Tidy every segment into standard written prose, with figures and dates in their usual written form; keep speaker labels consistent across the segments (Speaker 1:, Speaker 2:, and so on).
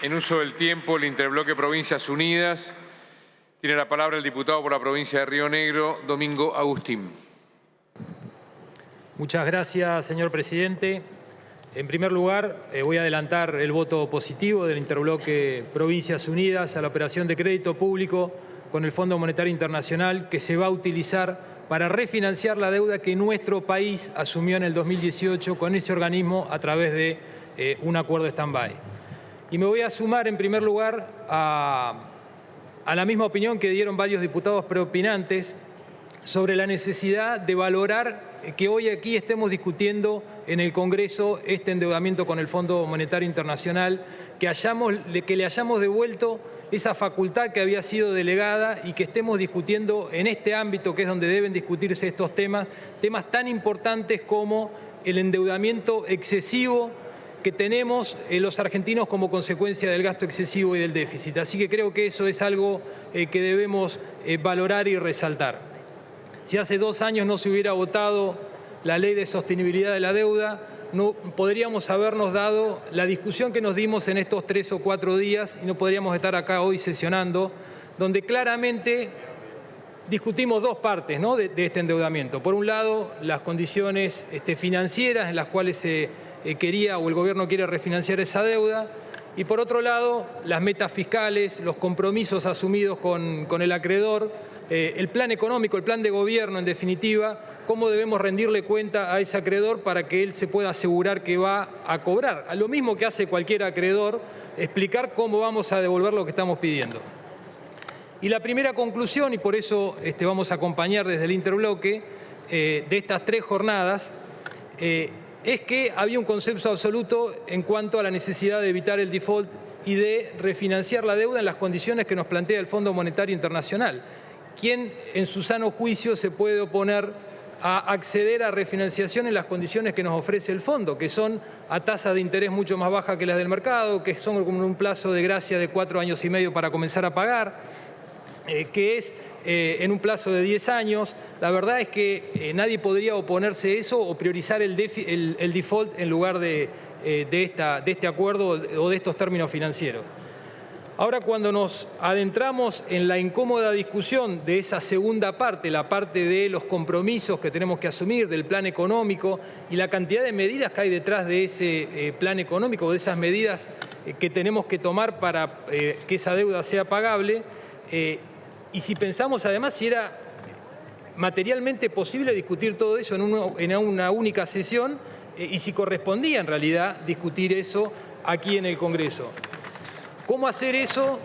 Speaker 1: En uso del tiempo, el interbloque Provincias Unidas. Tiene la palabra el diputado por la provincia de Río Negro, Domingo Agustín.
Speaker 2: Muchas gracias, señor presidente. En primer lugar, voy a adelantar el voto positivo del interbloque Provincias Unidas a la operación de crédito público con el Fondo Monetario Internacional que se va a utilizar para refinanciar la deuda que nuestro país asumió en el 2018 con ese organismo a través de un acuerdo stand-by. Y me voy a sumar, en primer lugar, a la misma opinión que dieron varios diputados preopinantes sobre la necesidad de valorar que hoy aquí estemos discutiendo en el Congreso este endeudamiento con el Fondo Monetario Internacional, que le hayamos devuelto esa facultad que había sido delegada y que estemos discutiendo en este ámbito, que es donde deben discutirse estos temas tan importantes como el endeudamiento excesivo que tenemos los argentinos como consecuencia del gasto excesivo y del déficit. Así que creo que eso es algo que debemos valorar y resaltar. Si hace 2 años no se hubiera votado la Ley de Sostenibilidad de la Deuda, no podríamos habernos dado la discusión que nos dimos en estos 3 o 4 días y no podríamos estar acá hoy sesionando, donde claramente discutimos 2 partes, ¿no?, de este endeudamiento. Por un lado, las condiciones financieras en las cuales se quería o el gobierno quiere refinanciar esa deuda, y por otro lado, las metas fiscales, los compromisos asumidos con el acreedor, el plan económico, el plan de gobierno, en definitiva, cómo debemos rendirle cuenta a ese acreedor para que él se pueda asegurar que va a cobrar. A lo mismo que hace cualquier acreedor, explicar cómo vamos a devolver lo que estamos pidiendo. Y la primera conclusión, y por eso vamos a acompañar desde el interbloque de estas 3 jornadas, es que había un consenso absoluto en cuanto a la necesidad de evitar el default y de refinanciar la deuda en las condiciones que nos plantea el Fondo Monetario Internacional. ¿Quién en su sano juicio se puede oponer a acceder a refinanciación en las condiciones que nos ofrece el fondo, que son a tasas de interés mucho más bajas que las del mercado, que son con un plazo de gracia de 4 años y medio para comenzar a pagar, que es en un plazo de 10 años? La verdad es que nadie podría oponerse a eso o priorizar el default en lugar de este acuerdo o de estos términos financieros. Ahora, cuando nos adentramos en la incómoda discusión de esa segunda parte, la parte de los compromisos que tenemos que asumir, del plan económico y la cantidad de medidas que hay detrás de ese plan económico, de esas medidas que tenemos que tomar para que esa deuda sea pagable, y si pensamos además si era materialmente posible discutir todo eso en una única sesión y si correspondía en realidad discutir eso aquí en el Congreso. ¿Cómo hacer eso?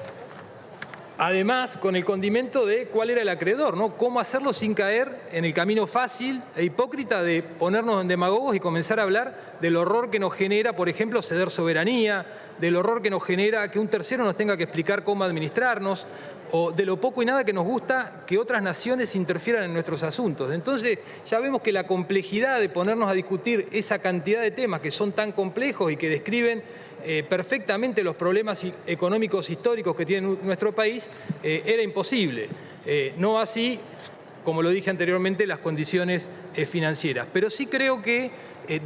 Speaker 2: Además, con el condimento de cuál era el acreedor, ¿no? ¿Cómo hacerlo sin caer en el camino fácil e hipócrita de ponernos en demagogos y comenzar a hablar del horror que nos genera, por ejemplo, ceder soberanía, del horror que nos genera que un tercero nos tenga que explicar cómo administrarnos, o de lo poco y nada que nos gusta que otras naciones interfieran en nuestros asuntos? Entonces, ya vemos que la complejidad de ponernos a discutir esa cantidad de temas que son tan complejos y que describen perfectamente los problemas económicos históricos que tiene nuestro país, era imposible. No así, como lo dije anteriormente, las condiciones financieras. Pero sí creo que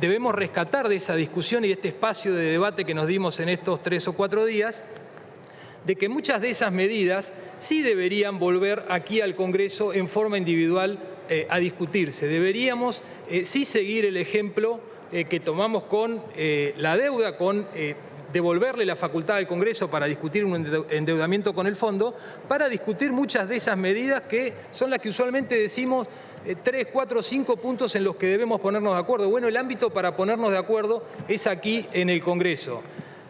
Speaker 2: debemos rescatar de esa discusión y de este espacio de debate que nos dimos en estos 3 o 4 días, de que muchas de esas medidas sí deberían volver aquí al Congreso en forma individual a discutirse. Deberíamos sí seguir el ejemplo que tomamos con la deuda, con devolverle la facultad al Congreso para discutir un endeudamiento con el fondo, para discutir muchas de esas medidas que son las que usualmente decimos 3, 4, 5 puntos en los que debemos ponernos de acuerdo. Bueno, el ámbito para ponernos de acuerdo es aquí en el Congreso.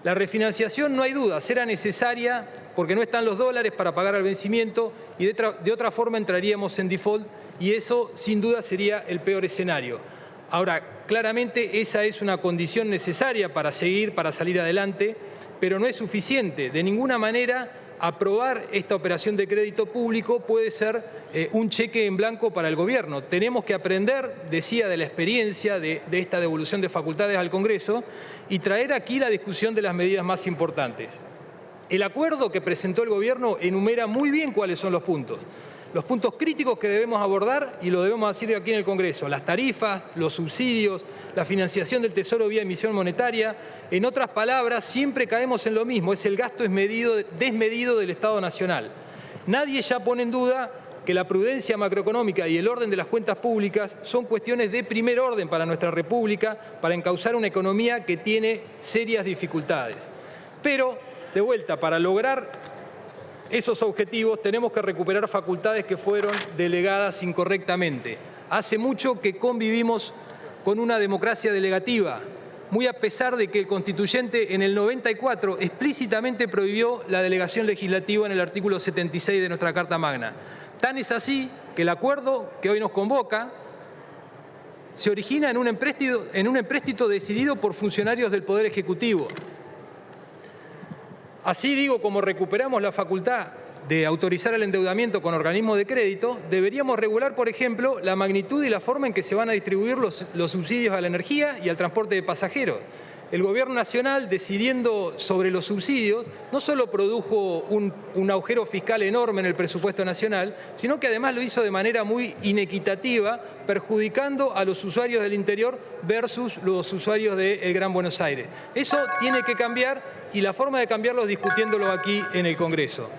Speaker 2: La refinanciación, no hay duda, será necesaria porque no están los dólares para pagar al vencimiento y de otra forma entraríamos en default y eso sin duda sería el peor escenario. Ahora, claramente esa es una condición necesaria para salir adelante, pero no es suficiente. De ninguna manera aprobar esta operación de crédito público puede ser un cheque en blanco para el gobierno. Tenemos que aprender, decía, de la experiencia de esta devolución de facultades al Congreso y traer aquí la discusión de las medidas más importantes. El acuerdo que presentó el gobierno enumera muy bien cuáles son los puntos. los puntos críticos que debemos abordar y lo debemos decir aquí en el Congreso: las tarifas, los subsidios, la financiación del Tesoro vía emisión monetaria. En otras palabras, siempre caemos en lo mismo: es el gasto desmedido del Estado Nacional. Nadie ya pone en duda que la prudencia macroeconómica y el orden de las cuentas públicas son cuestiones de primer orden para nuestra República, para encauzar una economía que tiene serias dificultades. Pero, de vuelta, para lograr esos objetivos tenemos que recuperar facultades que fueron delegadas incorrectamente. Hace mucho que convivimos con una democracia delegativa, muy a pesar de que el constituyente en el 94 explícitamente prohibió la delegación legislativa en el artículo 76 de nuestra Carta Magna. Tan es así que el acuerdo que hoy nos convoca se origina en un empréstito decidido por funcionarios del Poder Ejecutivo. Así digo, como recuperamos la facultad de autorizar el endeudamiento con organismos de crédito, deberíamos regular, por ejemplo, la magnitud y la forma en que se van a distribuir los subsidios a la energía y al transporte de pasajeros. El Gobierno Nacional, decidiendo sobre los subsidios, no solo produjo un agujero fiscal enorme en el presupuesto nacional, sino que además lo hizo de manera muy inequitativa, perjudicando a los usuarios del interior versus los usuarios del Gran Buenos Aires. Eso tiene que cambiar, y la forma de cambiarlo es discutiéndolo aquí en el Congreso.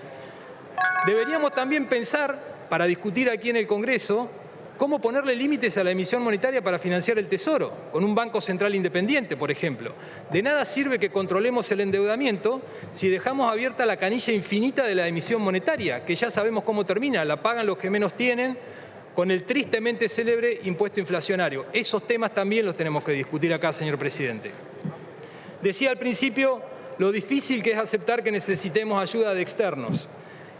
Speaker 2: Deberíamos también pensar, para discutir aquí en el Congreso, cómo ponerle límites a la emisión monetaria para financiar el Tesoro, con un Banco Central independiente, por ejemplo. De nada sirve que controlemos el endeudamiento si dejamos abierta la canilla infinita de la emisión monetaria, que ya sabemos cómo termina: la pagan los que menos tienen, con el tristemente célebre impuesto inflacionario. Esos temas también los tenemos que discutir acá, señor presidente. Decía al principio lo difícil que es aceptar que necesitemos ayuda de externos.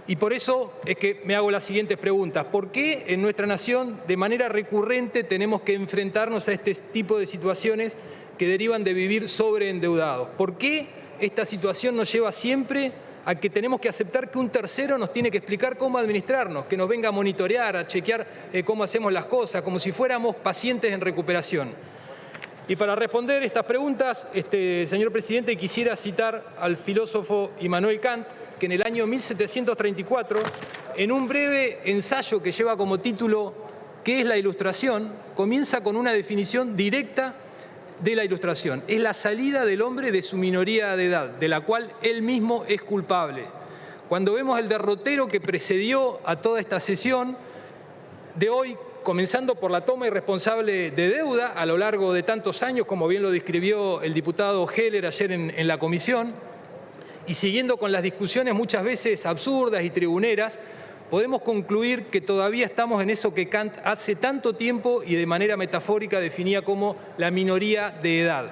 Speaker 2: Y por eso es que me hago las siguientes preguntas. ¿Por qué en nuestra nación de manera recurrente tenemos que enfrentarnos a este tipo de situaciones que derivan de vivir sobreendeudados? ¿Por qué esta situación nos lleva siempre a que tenemos que aceptar que un tercero nos tiene que explicar cómo administrarnos, que nos venga a monitorear, a chequear cómo hacemos las cosas, como si fuéramos pacientes en recuperación? Y para responder estas preguntas, señor presidente, quisiera citar al filósofo Immanuel Kant, que en el año 1734, en un breve ensayo que lleva como título ¿Qué es la ilustración?, comienza con una definición directa de la ilustración: es la salida del hombre de su minoría de edad, de la cual él mismo es culpable. Cuando vemos el derrotero que precedió a toda esta sesión de hoy, comenzando por la toma irresponsable de deuda a lo largo de tantos años, como bien lo describió el diputado Heller ayer en la comisión, y siguiendo con las discusiones muchas veces absurdas y tribuneras, podemos concluir que todavía estamos en eso que Kant hace tanto tiempo y de manera metafórica definía como la minoría de edad.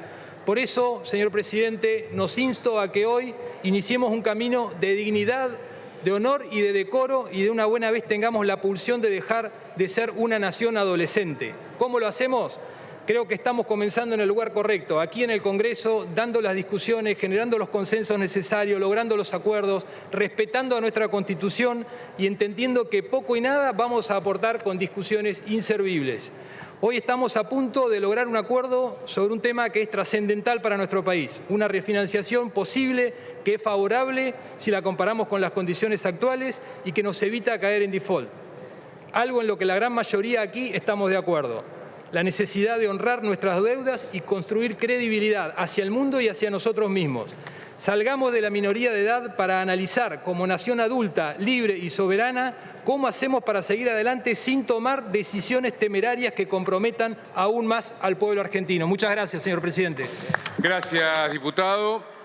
Speaker 2: Por eso, señor presidente, nos insto a que hoy iniciemos un camino de dignidad, de honor y de decoro, y de una buena vez tengamos la pulsión de dejar de ser una nación adolescente. ¿Cómo lo hacemos? Creo que estamos comenzando en el lugar correcto, aquí en el Congreso, dando las discusiones, generando los consensos necesarios, logrando los acuerdos, respetando a nuestra Constitución y entendiendo que poco y nada vamos a aportar con discusiones inservibles. Hoy estamos a punto de lograr un acuerdo sobre un tema que es trascendental para nuestro país, una refinanciación posible que es favorable si la comparamos con las condiciones actuales y que nos evita caer en default. Algo en lo que la gran mayoría aquí estamos de acuerdo: la necesidad de honrar nuestras deudas y construir credibilidad hacia el mundo y hacia nosotros mismos. Salgamos de la minoría de edad para analizar, como nación adulta, libre y soberana, cómo hacemos para seguir adelante sin tomar decisiones temerarias que comprometan aún más al pueblo argentino. Muchas gracias, señor presidente.
Speaker 1: Gracias, diputado.